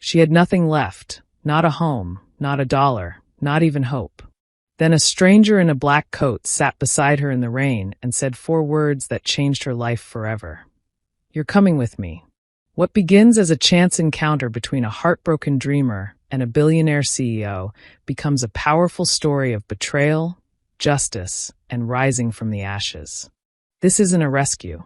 She had nothing left, not a home, not a dollar, not even hope. Then a stranger in a black coat sat beside her in the rain and said 4 words that changed her life forever. "You're coming with me." What begins as a chance encounter between a heartbroken dreamer and a billionaire CEO becomes a powerful story of betrayal, justice, and rising from the ashes. This isn't a rescue.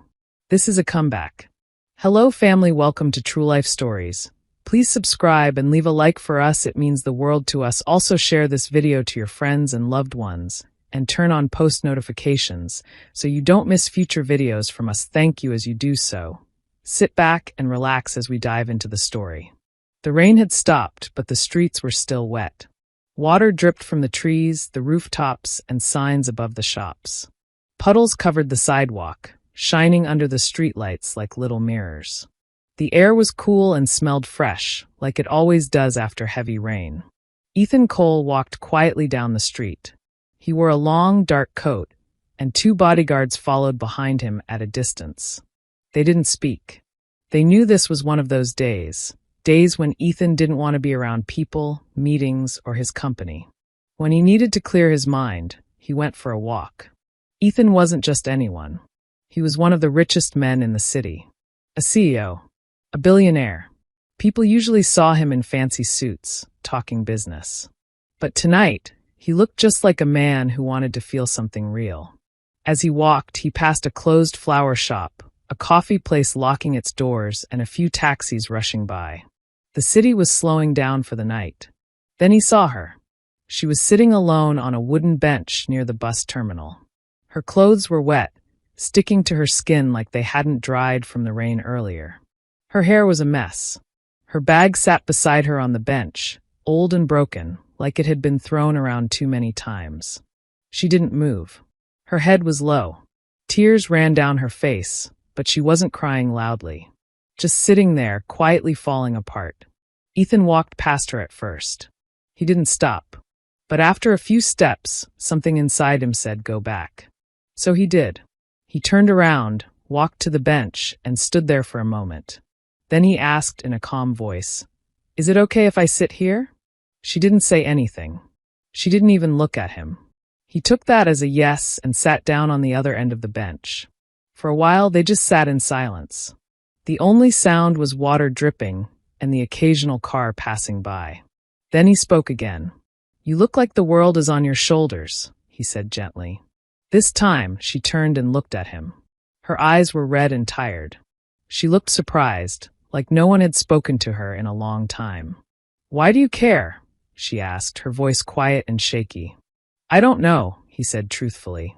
This is a comeback. Hello, family. Welcome to True Life Stories. Please subscribe and leave a like for us. It means the world to us. Also share this video to your friends and loved ones and turn on post notifications so you don't miss future videos from us. Thank you as you do so. Sit back and relax as we dive into the story. The rain had stopped, but the streets were still wet. Water dripped from the trees, the rooftops, and signs above the shops. Puddles covered the sidewalk, shining under the streetlights like little mirrors. The air was cool and smelled fresh, like it always does after heavy rain. Ethan Cole walked quietly down the street. He wore a long, dark coat, and 2 bodyguards followed behind him at a distance. They didn't speak. They knew this was one of those days when Ethan didn't want to be around people, meetings, or his company. When he needed to clear his mind, he went for a walk. Ethan wasn't just anyone. He was one of the richest men in the city. A CEO. A billionaire. People usually saw him in fancy suits, talking business. But tonight, he looked just like a man who wanted to feel something real. As he walked, he passed a closed flower shop, a coffee place locking its doors, and a few taxis rushing by. The city was slowing down for the night. Then he saw her. She was sitting alone on a wooden bench near the bus terminal. Her clothes were wet, sticking to her skin like they hadn't dried from the rain earlier. Her hair was a mess. Her bag sat beside her on the bench, old and broken, like it had been thrown around too many times. She didn't move. Her head was low. Tears ran down her face, but she wasn't crying loudly. Just sitting there, quietly falling apart. Ethan walked past her at first. He didn't stop. But after a few steps, something inside him said, "Go back." So he did. He turned around, walked to the bench, and stood there for a moment. Then he asked in a calm voice, "Is it okay if I sit here?" She didn't say anything. She didn't even look at him. He took that as a yes and sat down on the other end of the bench. For a while, they just sat in silence. The only sound was water dripping and the occasional car passing by. Then he spoke again. "You look like the world is on your shoulders," he said gently. This time, she turned and looked at him. Her eyes were red and tired. She looked surprised, like no one had spoken to her in a long time. "Why do you care?" she asked, her voice quiet and shaky. "I don't know," he said truthfully.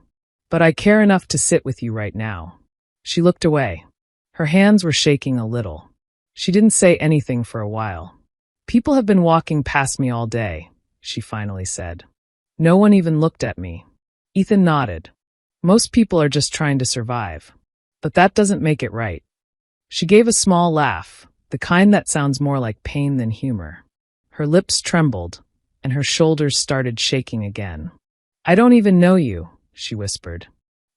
"But I care enough to sit with you right now." She looked away. Her hands were shaking a little. She didn't say anything for a while. "People have been walking past me all day," she finally said. "No one even looked at me." Ethan nodded. "Most people are just trying to survive. But that doesn't make it right." She gave a small laugh, the kind that sounds more like pain than humor. Her lips trembled, and her shoulders started shaking again. "I don't even know you," she whispered.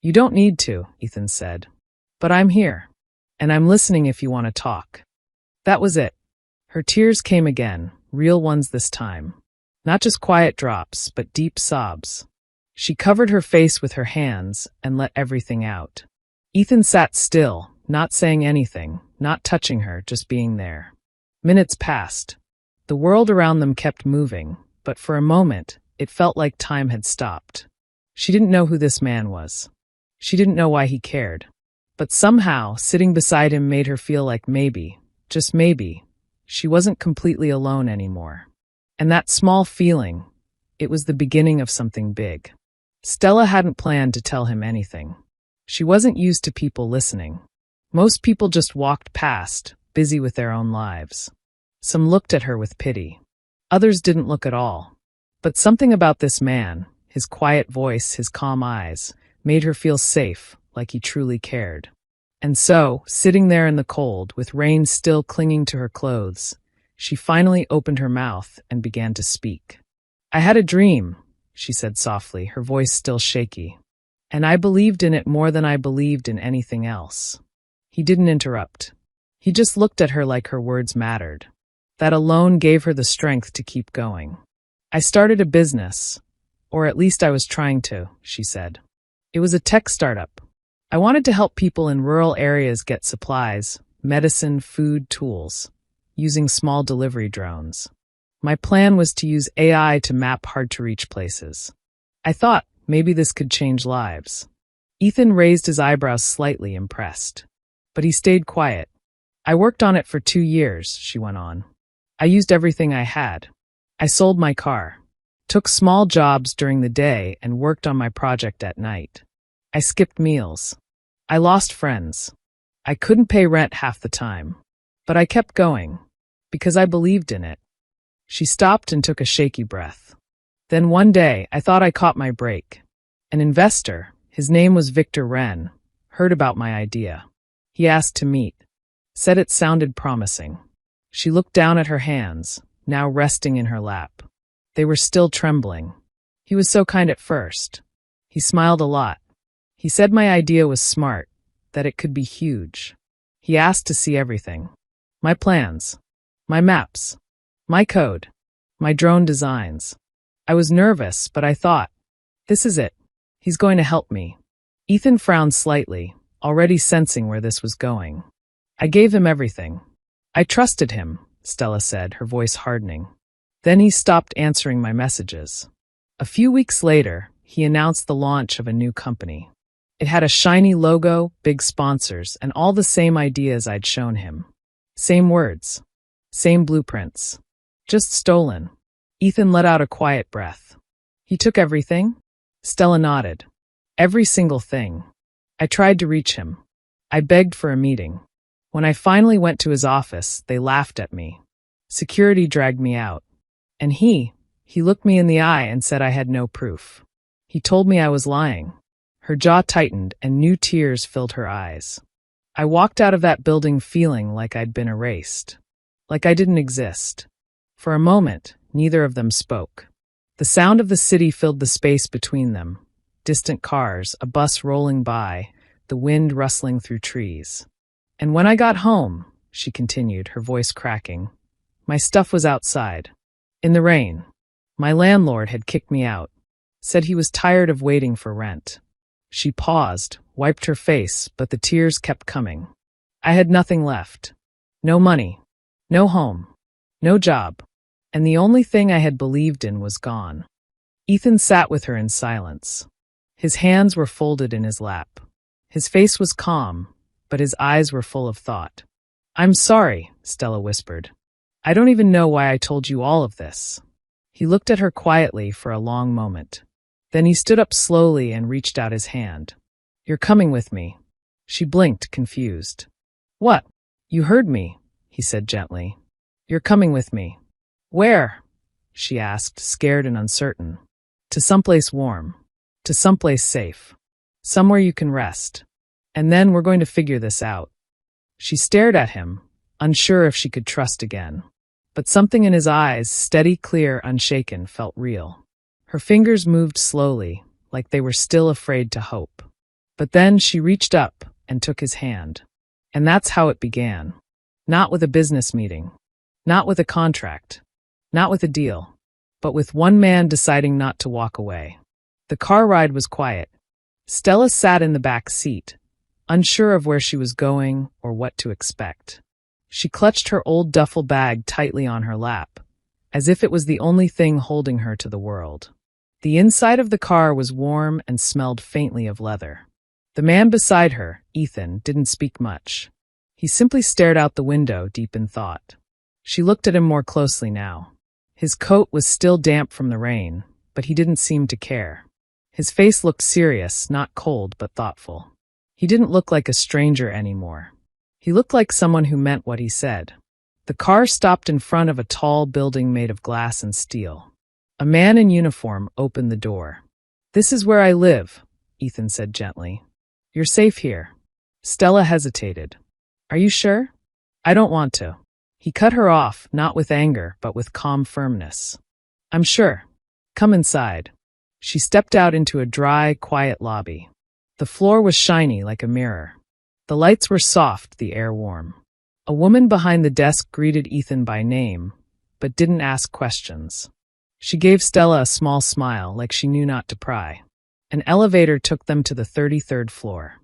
"You don't need to," Ethan said. "But I'm here. And I'm listening if you want to talk." That was it. Her tears came again, real ones this time. Not just quiet drops, but deep sobs. She covered her face with her hands and let everything out. Ethan sat still, not saying anything, not touching her, just being there. Minutes passed. The world around them kept moving, but for a moment, it felt like time had stopped. She didn't know who this man was. She didn't know why he cared. But somehow, sitting beside him made her feel like maybe, just maybe, she wasn't completely alone anymore. And that small feeling, it was the beginning of something big. Stella hadn't planned to tell him anything. She wasn't used to people listening. Most people just walked past, busy with their own lives. Some looked at her with pity. Others didn't look at all. But something about this man, his quiet voice, his calm eyes, made her feel safe, like he truly cared. And so, sitting there in the cold, with rain still clinging to her clothes, she finally opened her mouth and began to speak. "I had a dream," she said softly, her voice still shaky. "And I believed in it more than I believed in anything else." He didn't interrupt. He just looked at her like her words mattered. That alone gave her the strength to keep going. I started a business, or at least I was trying to, she said. It was a tech startup. I wanted to help people in rural areas get supplies, medicine, food, tools, using small delivery drones. My plan was to use AI to map hard-to-reach places. I thought maybe this could change lives. Ethan raised his eyebrows slightly, impressed. But he stayed quiet. I worked on it for 2 years, she went on. I used everything I had. I sold my car, took small jobs during the day, and worked on my project at night. I skipped meals. I lost friends. I couldn't pay rent half the time. But I kept going, because I believed in it. She stopped and took a shaky breath. Then one day, I thought I caught my break. An investor, his name was Victor Wren, heard about my idea. He asked to meet. Said it sounded promising. She looked down at her hands, now resting in her lap. They were still trembling. He was so kind at first. He smiled a lot. He said my idea was smart, that it could be huge. He asked to see everything. My plans. My maps. My code. My drone designs. I was nervous, but I thought, this is it. He's going to help me. Ethan frowned slightly, already sensing where this was going. I gave him everything. I trusted him, Stella said, her voice hardening. Then he stopped answering my messages. A few weeks later, he announced the launch of a new company. It had a shiny logo, big sponsors, and all the same ideas I'd shown him. Same words. Same blueprints. Just stolen. Ethan let out a quiet breath. He took everything? Stella nodded. Every single thing. I tried to reach him. I begged for a meeting. When I finally went to his office, they laughed at me. Security dragged me out. And he looked me in the eye and said I had no proof. He told me I was lying. Her jaw tightened and new tears filled her eyes. I walked out of that building feeling like I'd been erased. Like I didn't exist. For a moment, neither of them spoke. The sound of the city filled the space between them. Distant cars, a bus rolling by, the wind rustling through trees. And when I got home, she continued, her voice cracking, my stuff was outside. In the rain. My landlord had kicked me out. Said he was tired of waiting for rent. She paused, wiped her face, but the tears kept coming. I had nothing left. No money. No home. No job. And the only thing I had believed in was gone. Ethan sat with her in silence. His hands were folded in his lap. His face was calm, but his eyes were full of thought. I'm sorry, Stella whispered. I don't even know why I told you all of this. He looked at her quietly for a long moment. Then he stood up slowly and reached out his hand. You're coming with me. She blinked, confused. What? You heard me, he said gently. You're coming with me. Where? She asked, scared and uncertain. To someplace warm. To someplace safe. Somewhere you can rest. And then we're going to figure this out. She stared at him, unsure if she could trust again. But something in his eyes, steady, clear, unshaken, felt real. Her fingers moved slowly, like they were still afraid to hope. But then she reached up and took his hand. And that's how it began. Not with a business meeting. Not with a contract. Not with a deal. But with one man deciding not to walk away. The car ride was quiet. Stella sat in the back seat, unsure of where she was going or what to expect. She clutched her old duffel bag tightly on her lap, as if it was the only thing holding her to the world. The inside of the car was warm and smelled faintly of leather. The man beside her, Ethan, didn't speak much. He simply stared out the window, deep in thought. She looked at him more closely now. His coat was still damp from the rain, but he didn't seem to care. His face looked serious, not cold, but thoughtful. He didn't look like a stranger anymore. He looked like someone who meant what he said. The car stopped in front of a tall building made of glass and steel. A man in uniform opened the door. This is where I live, Ethan said gently. You're safe here. Stella hesitated. Are you sure? I don't want to. He cut her off, not with anger, but with calm firmness. I'm sure. Come inside. She stepped out into a dry, quiet lobby. The floor was shiny like a mirror. The lights were soft, the air warm. A woman behind the desk greeted Ethan by name, but didn't ask questions. She gave Stella a small smile, like she knew not to pry. An elevator took them to the 33rd floor.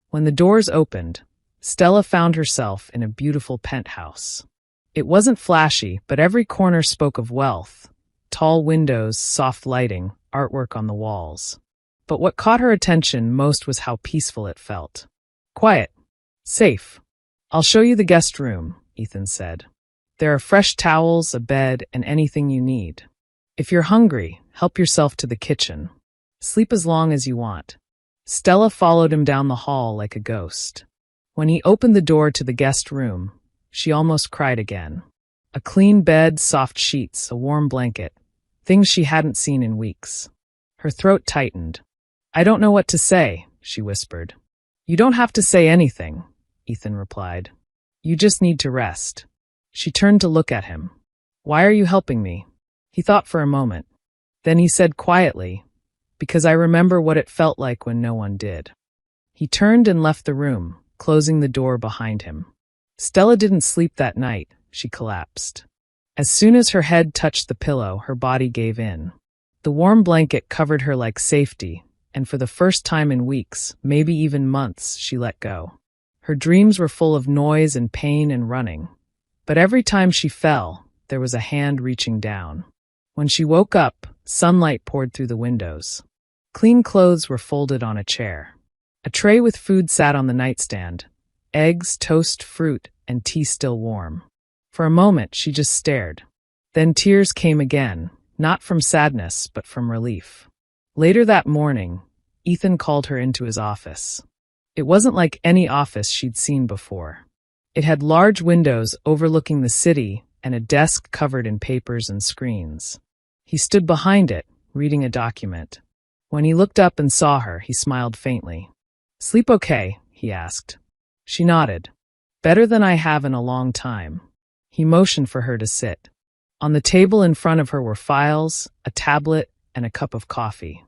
When the doors opened, Stella found herself in a beautiful penthouse. It wasn't flashy, but every corner spoke of wealth. Tall windows, soft lighting, artwork on the walls. But what caught her attention most was how peaceful it felt. Quiet. Safe. "I'll show you the guest room," Ethan said. "There are fresh towels, a bed, and anything you need. If you're hungry, help yourself to the kitchen. Sleep as long as you want." Stella followed him down the hall like a ghost. When he opened the door to the guest room, she almost cried again. A clean bed, soft sheets, a warm blanket. Things she hadn't seen in weeks. Her throat tightened. "I don't know what to say," she whispered. "You don't have to say anything," Ethan replied. "You just need to rest." She turned to look at him. "Why are you helping me?" He thought for a moment. Then he said quietly, "Because I remember what it felt like when no one did." He turned and left the room, closing the door behind him. Stella didn't sleep that night. She collapsed. As soon as her head touched the pillow, her body gave in. The warm blanket covered her like safety, and for the first time in weeks, maybe even months, she let go. Her dreams were full of noise and pain and running. But every time she fell, there was a hand reaching down. When she woke up, sunlight poured through the windows. Clean clothes were folded on a chair. A tray with food sat on the nightstand. Eggs, toast, fruit, and tea still warm. For a moment, she just stared. Then tears came again, not from sadness, but from relief. Later that morning, Ethan called her into his office. It wasn't like any office she'd seen before. It had large windows overlooking the city and a desk covered in papers and screens. He stood behind it, reading a document. When he looked up and saw her, he smiled faintly. "Sleep okay?" he asked. She nodded. "Better than I have in a long time." He motioned for her to sit. On the table in front of her were files, a tablet, and a cup of coffee.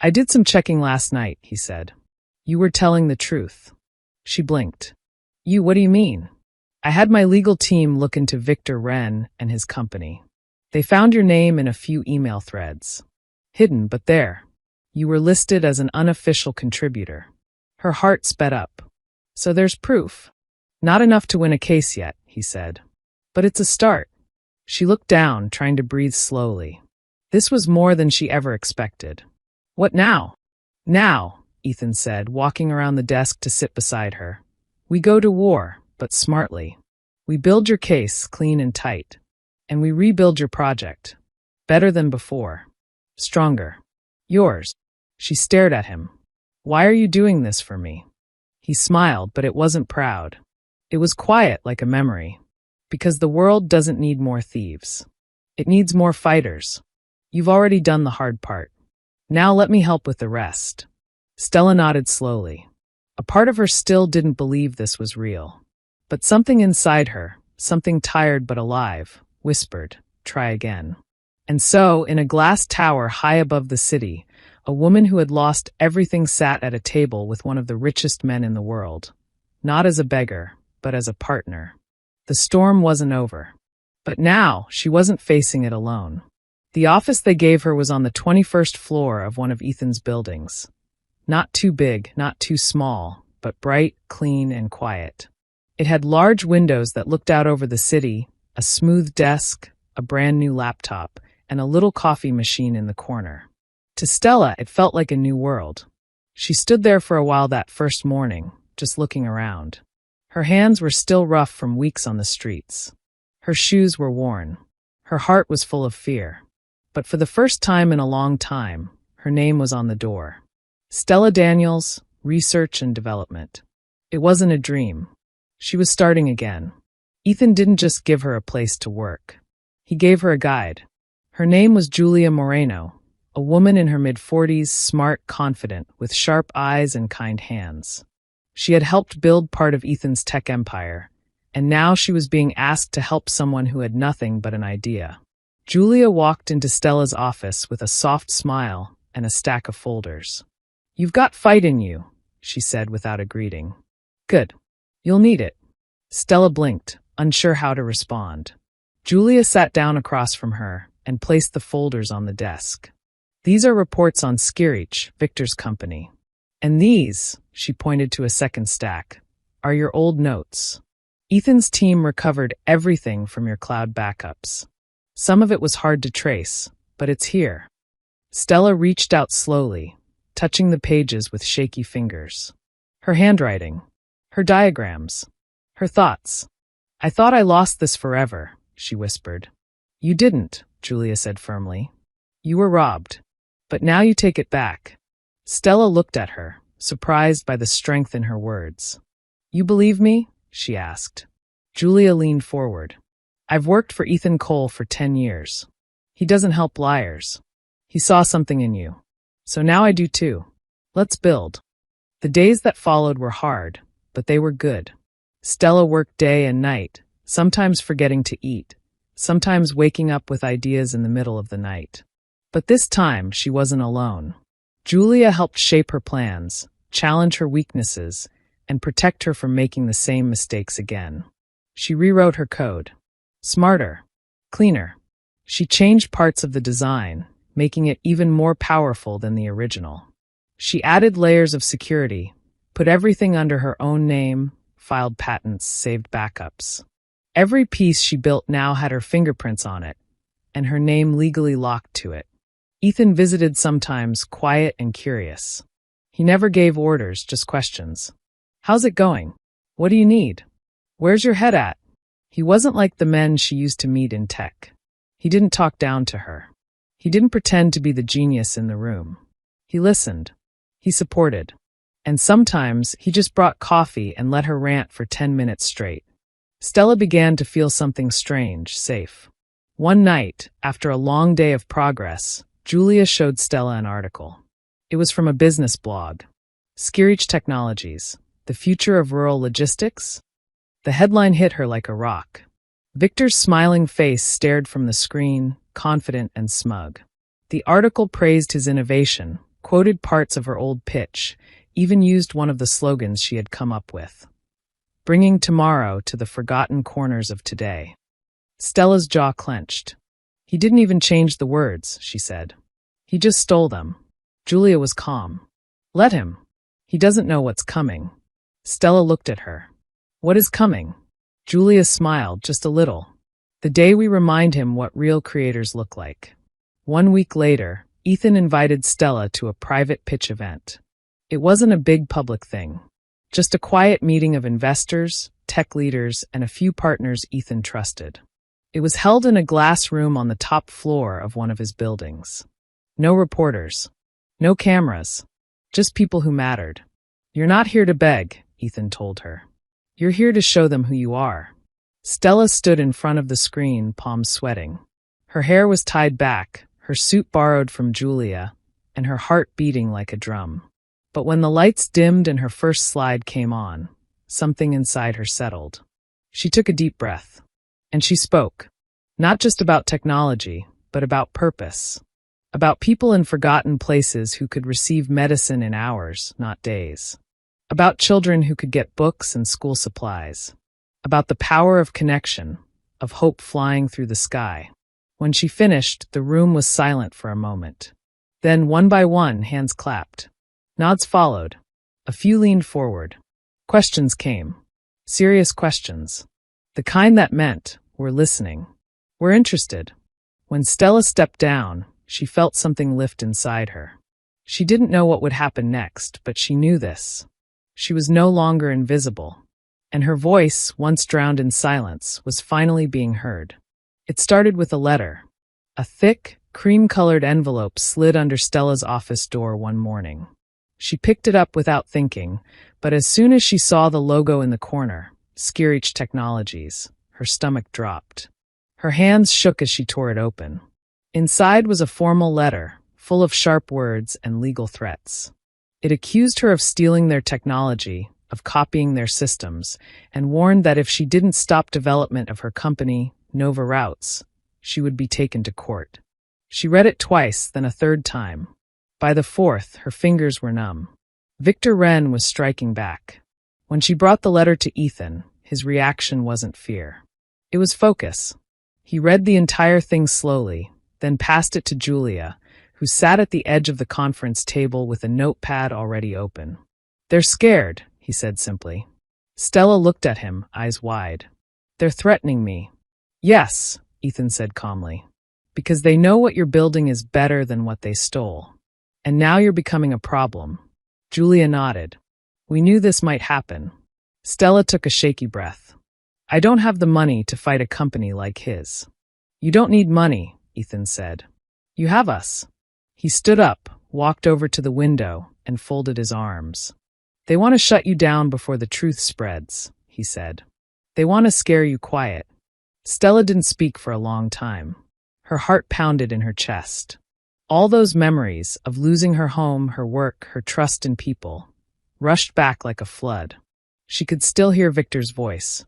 "I did some checking last night," he said. "You were telling the truth." She blinked. "You, what do you mean?" "I had my legal team look into Victor Wren and his company. They found your name in a few email threads. Hidden, but there. You were listed as an unofficial contributor." Her heart sped up. "So there's proof." "Not enough to win a case yet," he said. "But it's a start." She looked down, trying to breathe slowly. This was more than she ever expected. "What now?" "Now," Ethan said, walking around the desk to sit beside her. "We go to war, but smartly. We build your case clean and tight. And we rebuild your project. Better than before. Stronger. Yours." She stared at him. "Why are you doing this for me?" He smiled, but it wasn't proud. It was quiet, like a memory. "Because the world doesn't need more thieves. It needs more fighters. You've already done the hard part. Now let me help with the rest." Stella nodded slowly. A part of her still didn't believe this was real. But something inside her, something tired but alive, whispered, "Try again." And so, in a glass tower high above the city, a woman who had lost everything sat at a table with one of the richest men in the world. Not as a beggar, but as a partner. The storm wasn't over. But now, she wasn't facing it alone. The office they gave her was on the 21st floor of one of Ethan's buildings. Not too big, not too small, but bright, clean, and quiet. It had large windows that looked out over the city, a smooth desk, a brand new laptop, and a little coffee machine in the corner. To Stella, it felt like a new world. She stood there for a while that first morning, just looking around. Her hands were still rough from weeks on the streets. Her shoes were worn. Her heart was full of fear. But for the first time in a long time, her name was on the door. Stella Daniels, Research and Development. It wasn't a dream. She was starting again. Ethan didn't just give her a place to work. He gave her a guide. Her name was Julia Moreno, a woman in her mid-40s, smart, confident, with sharp eyes and kind hands. She had helped build part of Ethan's tech empire, and now she was being asked to help someone who had nothing but an idea. Julia walked into Stella's office with a soft smile and a stack of folders. "You've got fight in you," she said without a greeting. "Good. You'll need it." Stella blinked, unsure how to respond. Julia sat down across from her and placed the folders on the desk. These are reports on Skirich, Victor's company. And these, she pointed to a second stack, are your old notes. Ethan's team recovered everything from your cloud backups. Some of it was hard to trace, but it's here. Stella reached out slowly, touching the pages with shaky fingers. Her handwriting, her diagrams, her thoughts. I thought I lost this forever, she whispered. You didn't, Julia said firmly. You were robbed. But now you take it back. Stella looked at her, surprised by the strength in her words. You believe me? She asked. Julia leaned forward. I've worked for Ethan Cole for 10 years. He doesn't help liars. He saw something in you. So now I do too. Let's build. The days that followed were hard, but they were good. Stella worked day and night, sometimes forgetting to eat, sometimes waking up with ideas in the middle of the night. But this time, she wasn't alone. Julia helped shape her plans, challenge her weaknesses, and protect her from making the same mistakes again. She rewrote her code. Smarter, cleaner. She changed parts of the design, making it even more powerful than the original. She added layers of security, put everything under her own name, filed patents, saved backups. Every piece she built now had her fingerprints on it, and her name legally locked to it. Ethan visited sometimes, quiet and curious. He never gave orders, just questions. How's it going? What do you need? Where's your head at? He wasn't like the men she used to meet in tech. He didn't talk down to her. He didn't pretend to be the genius in the room. He listened. He supported. And sometimes he just brought coffee and let her rant for 10 minutes straight. Stella began to feel something strange, safe. One night, after a long day of progress, Julia showed Stella an article. It was from a business blog. Skirich Technologies, the future of rural logistics? The headline hit her like a rock. Victor's smiling face stared from the screen, confident and smug. The article praised his innovation, quoted parts of her old pitch, even used one of the slogans she had come up with. Bringing tomorrow to the forgotten corners of today. Stella's jaw clenched. He didn't even change the words, she said. He just stole them. Julia was calm. Let him. He doesn't know what's coming. Stella looked at her. What is coming? Julia smiled just a little. The day we remind him what real creators look like. 1 week later, Ethan invited Stella to a private pitch event. It wasn't a big public thing. Just a quiet meeting of investors, tech leaders, and a few partners Ethan trusted. It was held in a glass room on the top floor of one of his buildings. No reporters. No cameras. Just people who mattered. You're not here to beg, Ethan told her. You're here to show them who you are. Stella stood in front of the screen, palms sweating. Her hair was tied back, her suit borrowed from Julia, and her heart beating like a drum. But when the lights dimmed and her first slide came on, something inside her settled. She took a deep breath. And she spoke. Not just about technology, but about purpose. About people in forgotten places who could receive medicine in hours, not days. About children who could get books and school supplies. About the power of connection, of hope flying through the sky. When she finished, the room was silent for a moment. Then, one by one, hands clapped. Nods followed. A few leaned forward. Questions came. Serious questions. The kind that meant, we're listening. We're interested. When Stella stepped down, she felt something lift inside her. She didn't know what would happen next, but she knew this. She was no longer invisible. And her voice, once drowned in silence, was finally being heard. It started with a letter. A thick, cream-colored envelope slid under Stella's office door one morning. She picked it up without thinking, but as soon as she saw the logo in the corner, Skirich Technologies, her stomach dropped. Her hands shook as she tore it open. Inside was a formal letter, full of sharp words and legal threats. It accused her of stealing their technology, of copying their systems, and warned that if she didn't stop development of her company, Nova Routes, she would be taken to court. She read it twice, then a third time. By the fourth, her fingers were numb. Victor Wren was striking back. When she brought the letter to Ethan, his reaction wasn't fear. It was focus. He read the entire thing slowly, then passed it to Julia, who sat at the edge of the conference table with a notepad already open. "They're scared," he said simply. Stella looked at him, eyes wide. "They're threatening me." "Yes," Ethan said calmly. "Because they know what you're building is better than what they stole. And now you're becoming a problem." Julia nodded. "We knew this might happen." Stella took a shaky breath. "I don't have the money to fight a company like his." "You don't need money," Ethan said. "You have us." He stood up, walked over to the window, and folded his arms. "They want to shut you down before the truth spreads," he said. "They want to scare you quiet." Stella didn't speak for a long time. Her heart pounded in her chest. All those memories of losing her home, her work, her trust in people, rushed back like a flood. She could still hear Victor's voice.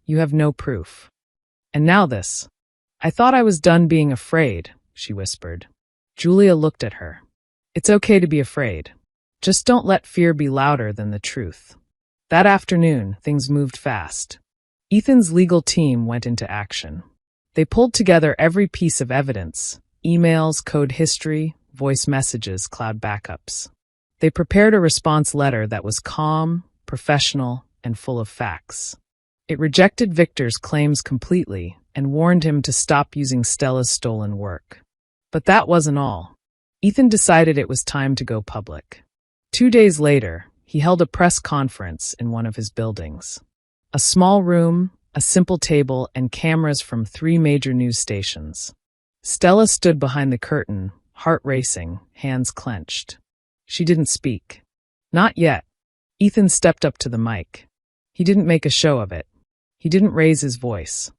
"You have no proof. And now this." "I thought I was done being afraid," she whispered. Julia looked at her. "It's okay to be afraid. Just don't let fear be louder than the truth." That afternoon, things moved fast. Ethan's legal team went into action. They pulled together every piece of evidence: emails, code history, voice messages, cloud backups. They prepared a response letter that was calm, professional, and full of facts. It rejected Victor's claims completely and warned him to stop using Stella's stolen work. But that wasn't all. Ethan decided it was time to go public. 2 days later, he held a press conference in one of his buildings. A small room, a simple table, and cameras from 3 major news stations. Stella stood behind the curtain, heart racing, hands clenched. She didn't speak. Not yet. Ethan stepped up to the mic. He didn't make a show of it. He didn't raise his voice.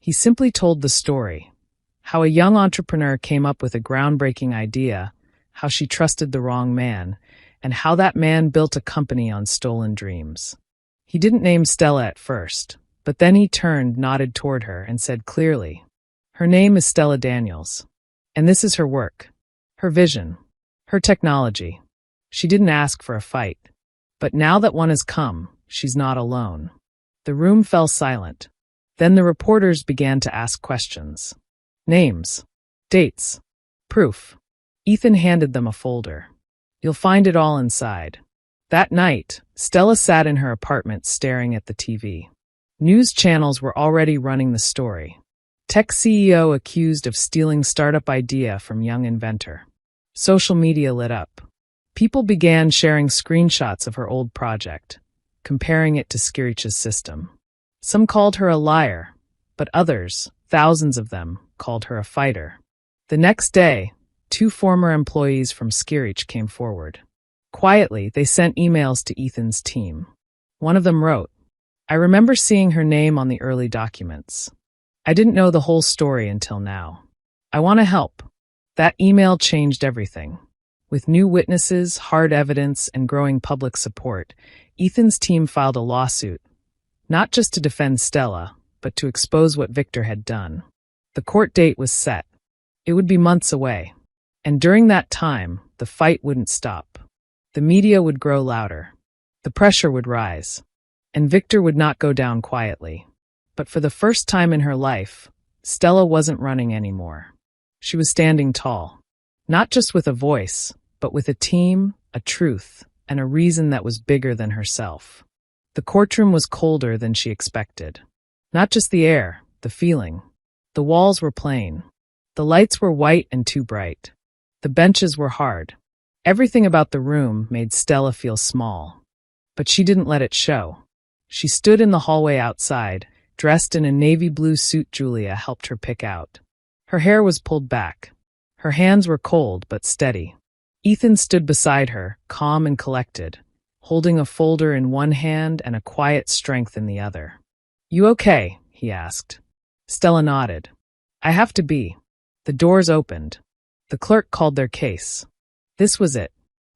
He simply told the story. How a young entrepreneur came up with a groundbreaking idea, how she trusted the wrong man, and how that man built a company on stolen dreams. He didn't name Stella at first, but then he turned, nodded toward her, and said clearly, "Her name is Stella Daniels. And this is her work, her vision, her technology. She didn't ask for a fight. But now that one has come, she's not alone." The room fell silent. Then the reporters began to ask questions. Names, dates, proof. Ethan handed them a folder. "You'll find it all inside." That night, Stella sat in her apartment staring at the TV. News channels were already running the story. Tech CEO accused of stealing startup idea from young inventor. Social media lit up. People began sharing screenshots of her old project, comparing it to Skirich's system. Some called her a liar, but others, thousands of them, called her a fighter. The next day, 2 former employees from Skirich came forward. Quietly, they sent emails to Ethan's team. One of them wrote, "I remember seeing her name on the early documents. I didn't know the whole story until now. I want to help." That email changed everything. With new witnesses, hard evidence, and growing public support, Ethan's team filed a lawsuit, not just to defend Stella, but to expose what Victor had done. The court date was set. It would be months away. And during that time, the fight wouldn't stop. The media would grow louder. The pressure would rise. And Victor would not go down quietly. But for the first time in her life, Stella wasn't running anymore. She was standing tall. Not just with a voice, but with a team, a truth, and a reason that was bigger than herself. The courtroom was colder than she expected. Not just the air, the feeling. The walls were plain. The lights were white and too bright. The benches were hard. Everything about the room made Stella feel small. But she didn't let it show. She stood in the hallway outside, dressed in a navy blue suit Julia helped her pick out. Her hair was pulled back. Her hands were cold but steady. Ethan stood beside her, calm and collected, holding a folder in one hand and a quiet strength in the other. "You okay?" he asked. Stella nodded. "I have to be." The doors opened. The clerk called their case. This was it.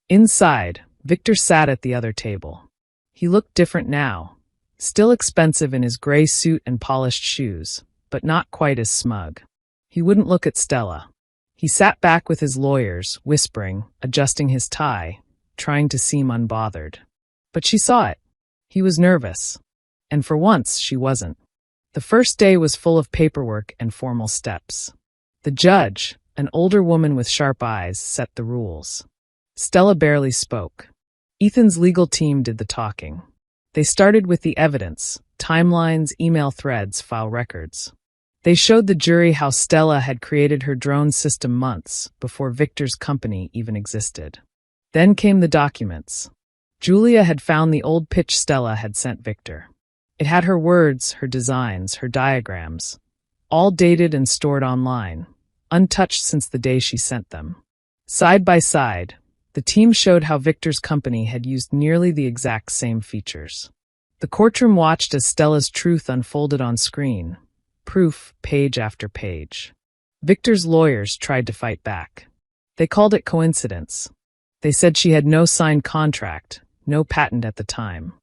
Inside, Victor sat at the other table. He looked different now, still expensive in his gray suit and polished shoes, but not quite as smug. He wouldn't look at Stella. He sat back with his lawyers, whispering, adjusting his tie, trying to seem unbothered. But she saw it. He was nervous. And for once, she wasn't. The first day was full of paperwork and formal steps. The judge, an older woman with sharp eyes, set the rules. Stella barely spoke. Ethan's legal team did the talking. They started with the evidence: timelines, email threads, file records. They showed the jury how Stella had created her drone system months before Victor's company even existed. Then came the documents. Julia had found the old pitch Stella had sent Victor. It had her words, her designs, her diagrams, all dated and stored online, untouched since the day she sent them. Side by side, the team showed how Victor's company had used nearly the exact same features. The courtroom watched as Stella's truth unfolded on screen, proof page after page. Victor's lawyers tried to fight back. They called it coincidence. They said she had no signed contract, no patent at the time.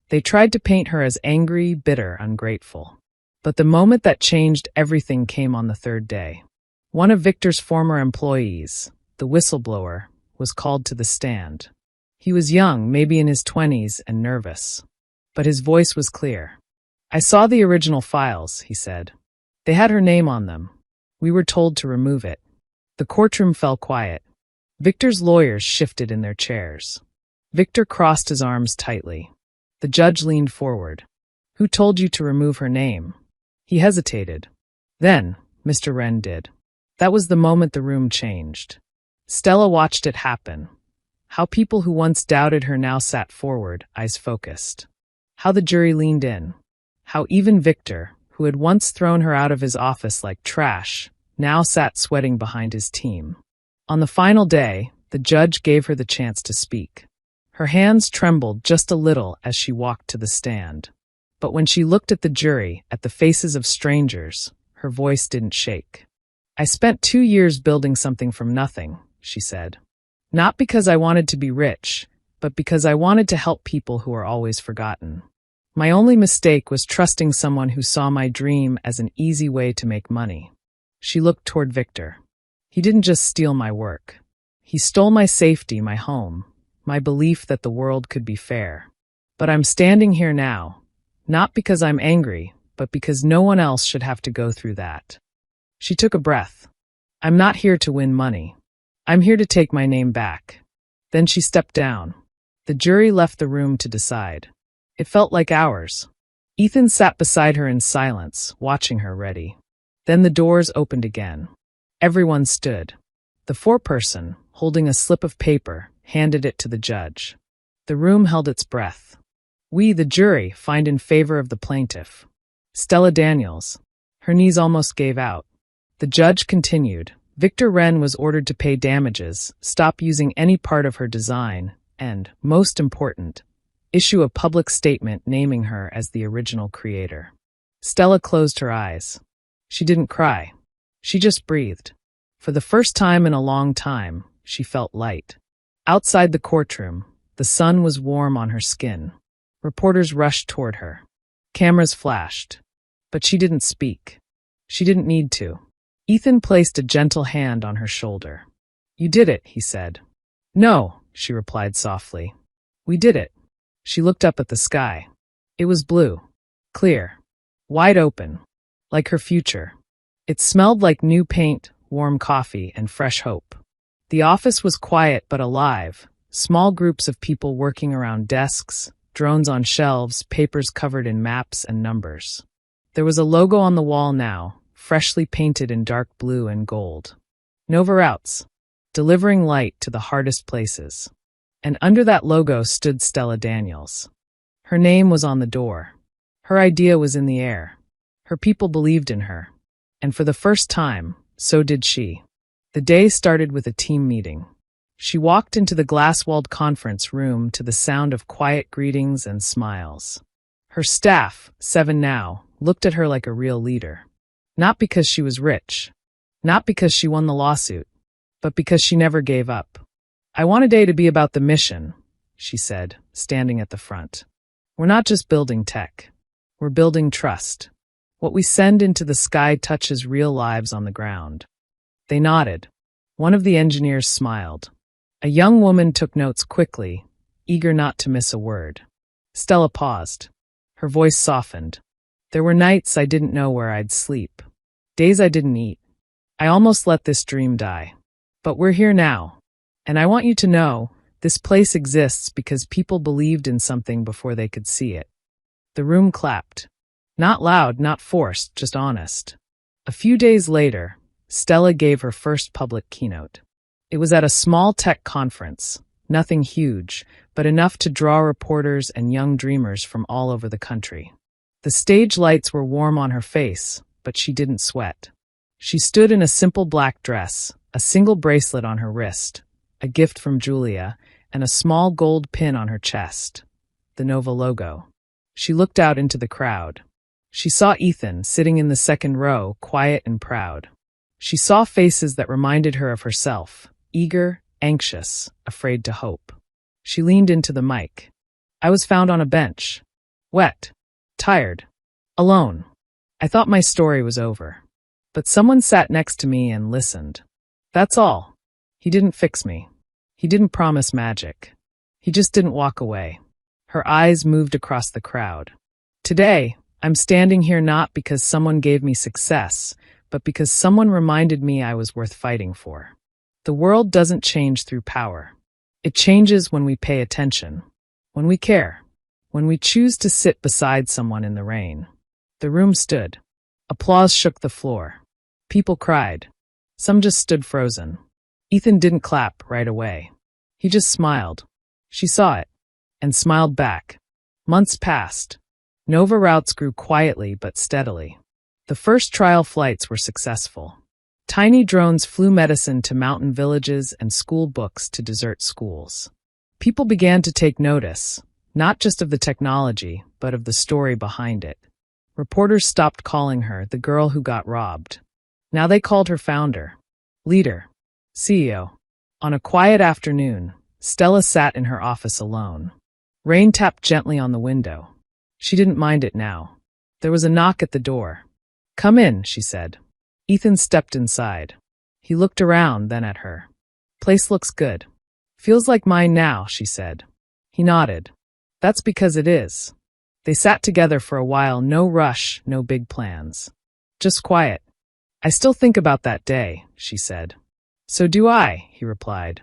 They tried to paint her as angry, bitter, ungrateful. But the moment that changed everything came on the third day. One of Victor's former employees, the whistleblower, was called to the stand. He was young, maybe in his 20s, and nervous. But his voice was clear. "I saw the original files," he said. "They had her name on them. We were told to remove it." The courtroom fell quiet. Victor's lawyers shifted in their chairs. Victor crossed his arms tightly. The judge leaned forward. "Who told you to remove her name?" He hesitated. "Then, Mr. Wren did." That was the moment the room changed. Stella watched it happen. How people who once doubted her now sat forward, eyes focused. How the jury leaned in. How even Victor, who had once thrown her out of his office like trash, now sat sweating behind his team. On the final day, the judge gave her the chance to speak. Her hands trembled just a little as she walked to the stand. But when she looked at the jury, at the faces of strangers, her voice didn't shake. "I spent 2 years building something from nothing," she said. "Not because I wanted to be rich, but because I wanted to help people who are always forgotten. My only mistake was trusting someone who saw my dream as an easy way to make money." She looked toward Victor. "He didn't just steal my work. He stole my safety, my home, my belief that the world could be fair. But I'm standing here now, not because I'm angry, but because no one else should have to go through that." She took a breath. "I'm not here to win money. I'm here to take my name back." Then she stepped down. The jury left the room to decide. It felt like hours. Ethan sat beside her in silence, watching her ready. Then the doors opened again. Everyone stood. The foreperson, holding a slip of paper, handed it to the judge. The room held its breath. "We, the jury, find in favor of the plaintiff, Stella Daniels." Her knees almost gave out. The judge continued. Victor Wren was ordered to pay damages, stop using any part of her design, and, most important, issue a public statement naming her as the original creator. Stella closed her eyes. She didn't cry. She just breathed. For the first time in a long time, she felt light. Outside the courtroom, the sun was warm on her skin. Reporters rushed toward her. Cameras flashed. But she didn't speak. She didn't need to. Ethan placed a gentle hand on her shoulder. "You did it," he said. "No," she replied softly. "We did it." She looked up at the sky. It was blue. Clear. Wide open. Like her future. It smelled like new paint, warm coffee, and fresh hope. The office was quiet but alive. Small groups of people working around desks, drones on shelves, papers covered in maps and numbers. There was a logo on the wall now, freshly painted in dark blue and gold. Nova Routes, delivering light to the hardest places. And under that logo stood Stella Daniels. Her name was on the door. Her idea was in the air. Her people believed in her. And for the first time, so did she. The day started with a team meeting. She walked into the glass-walled conference room to the sound of quiet greetings and smiles. Her staff, 7 now, looked at her like a real leader. Not because she was rich. Not because she won the lawsuit. But because she never gave up. "I want a day to be about the mission," she said, standing at the front. "We're not just building tech. We're building trust. What we send into the sky touches real lives on the ground." They nodded. One of the engineers smiled. A young woman took notes quickly, eager not to miss a word. Stella paused. Her voice softened. There were nights I didn't know where I'd sleep. Days I didn't eat. I almost let this dream die. But we're here now. And I want you to know, this place exists because people believed in something before they could see it. The room clapped. Not loud, not forced, just honest. A few days later, Stella gave her first public keynote. It was at a small tech conference, nothing huge, but enough to draw reporters and young dreamers from all over the country. The stage lights were warm on her face, but she didn't sweat. She stood in a simple black dress, a single bracelet on her wrist, a gift from Julia, and a small gold pin on her chest, the Nova logo. She looked out into the crowd. She saw Ethan sitting in the second row, quiet and proud. She saw faces that reminded her of herself, eager, anxious, afraid to hope. She leaned into the mic. I was found on a bench, wet, tired, alone. I thought my story was over. But someone sat next to me and listened. That's all. He didn't fix me. He didn't promise magic. He just didn't walk away. Her eyes moved across the crowd. Today, I'm standing here not because someone gave me success, but because someone reminded me I was worth fighting for. The world doesn't change through power. It changes when we pay attention, when we care, when we choose to sit beside someone in the rain. The room stood. Applause shook the floor. People cried. Some just stood frozen. Ethan didn't clap right away. He just smiled. She saw it, and smiled back. Months passed. Nova routes grew quietly but steadily. The first trial flights were successful. Tiny drones flew medicine to mountain villages and school books to desert schools. People began to take notice, not just of the technology, but of the story behind it. Reporters stopped calling her the girl who got robbed. Now they called her founder, leader, CEO. On a quiet afternoon, Stella sat in her office alone. Rain tapped gently on the window. She didn't mind it now. There was a knock at the door. Come in, she said. Ethan stepped inside. He looked around, then at her. Place looks good. Feels like mine now, she said. He nodded. That's because it is. They sat together for a while, no rush, no big plans. Just quiet. I still think about that day, she said. So do I, he replied.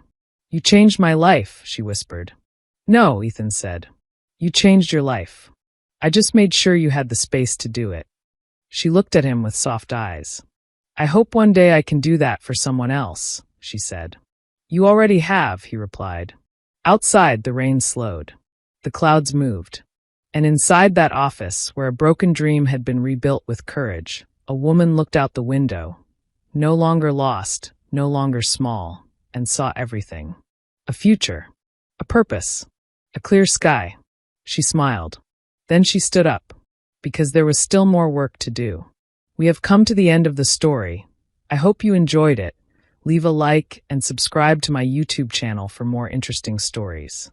You changed my life, she whispered. No, Ethan said. You changed your life. I just made sure you had the space to do it. She looked at him with soft eyes. I hope one day I can do that for someone else, she said. You already have, he replied. Outside, the rain slowed. The clouds moved. And inside that office, where a broken dream had been rebuilt with courage, a woman looked out the window, no longer lost, no longer small, and saw everything. A future, a purpose, a clear sky. She smiled. Then she stood up, because there was still more work to do. We have come to the end of the story. I hope you enjoyed it. Leave a like and subscribe to my YouTube channel for more interesting stories.